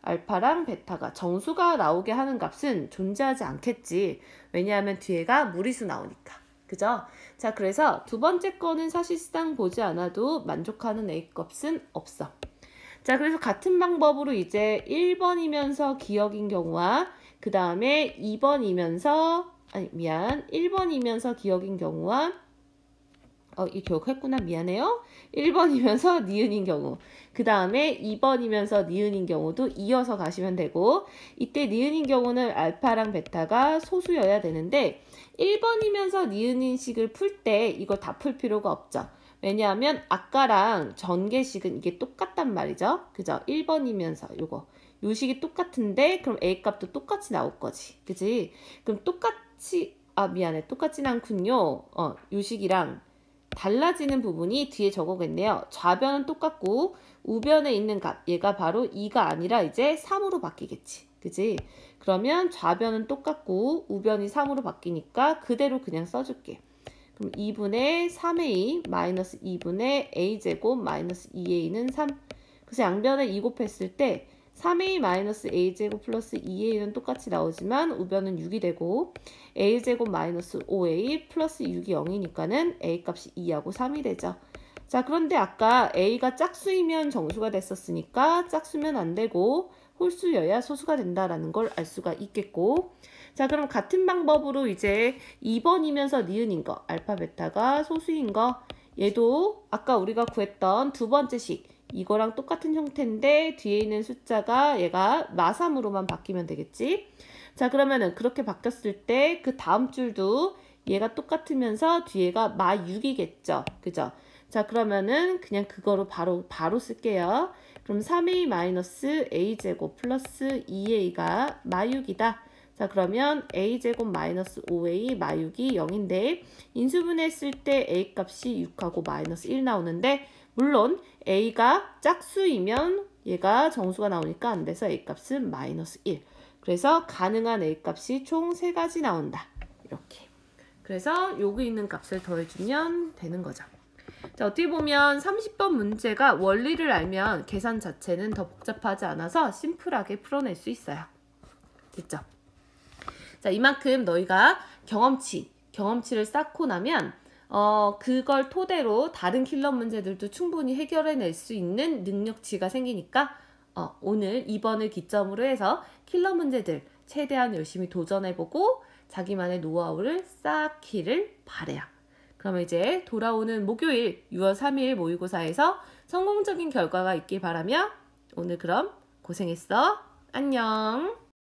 A: 알파랑 베타가 정수가 나오게 하는 값은 존재하지 않겠지. 왜냐하면 뒤에가 무리수 나오니까. 그죠? 자, 그래서 두 번째 거는 사실상 보지 않아도 만족하는 a 값은 없어. 자, 그래서 같은 방법으로 이제 1번이면서 기억인 경우와 그 다음에 1번이면서 기억인 경우와 이 기억했구나. 미안해요. 1번이면서 니은인 경우 그 다음에 2번이면서 니은인 경우도 이어서 가시면 되고 이때 니은인 경우는 알파랑 베타가 소수여야 되는데 1번이면서 니은인 식을 풀 때 이걸 다 풀 필요가 없죠. 왜냐하면 아까랑 전개식은 이게 똑같단 말이죠. 그죠? 1번이면서 요 식이 똑같은데 그럼 a 값도 똑같이 나올 거지. 그지? 그럼 똑같진 않군요. 요 식이랑 달라지는 부분이 뒤에 적어겠네요. 좌변은 똑같고 우변에 있는 값 얘가 바로 2가 아니라 이제 3으로 바뀌겠지. 그지? 그러면 좌변은 똑같고 우변이 3으로 바뀌니까 그대로 그냥 써줄게. 그럼 2분의 3a 마이너스 2분의 a제곱 마이너스 2a는 3. 그래서 양변에 2 곱했을 때 3a 마이너스 a제곱 플러스 2a는 똑같이 나오지만 우변은 6이 되고 a제곱 마이너스 5a 플러스 6이 0이니까는 a 값이 2하고 3이 되죠. 자, 그런데 아까 a가 짝수이면 정수가 됐었으니까 짝수면 안 되고 홀수여야 소수가 된다라는 걸 알 수가 있겠고 자, 그럼 같은 방법으로 이제 2번이면서 니은인 거 알파 베타가 소수인 거 얘도 아까 우리가 구했던 두 번째 식 이거랑 똑같은 형태인데 뒤에 있는 숫자가 얘가 마3으로만 바뀌면 되겠지. 자, 그러면은 그렇게 바뀌었을 때 그 다음 줄도 얘가 똑같으면서 뒤에가 마6이겠죠. 그죠? 자, 그러면은 그냥 그거로 바로 쓸게요. 그럼 3a-a제곱 플러스 2a가 마6이다. 자, 그러면 a제곱 마이너스 5a 마6이 0인데 인수분해했을 때 a 값이 6하고 마이너스 1 나오는데 물론 a가 짝수이면 얘가 정수가 나오니까 안 돼서 a 값은 마이너스 1. 그래서 가능한 a 값이 총 3가지 나온다. 이렇게. 그래서 여기 있는 값을 더해주면 되는 거죠. 자, 어떻게 보면 30번 문제가 원리를 알면 계산 자체는 더 복잡하지 않아서 심플하게 풀어낼 수 있어요. 됐죠? 자, 이만큼 너희가 경험치를 쌓고 나면 그걸 토대로 다른 킬러 문제들도 충분히 해결해낼 수 있는 능력치가 생기니까 오늘 2번을 기점으로 해서 킬러 문제들 최대한 열심히 도전해보고 자기만의 노하우를 쌓기를 바래요. 그러면 이제 돌아오는 목요일 6월 3일 모의고사에서 성공적인 결과가 있길 바라며 오늘 그럼 고생했어. 안녕.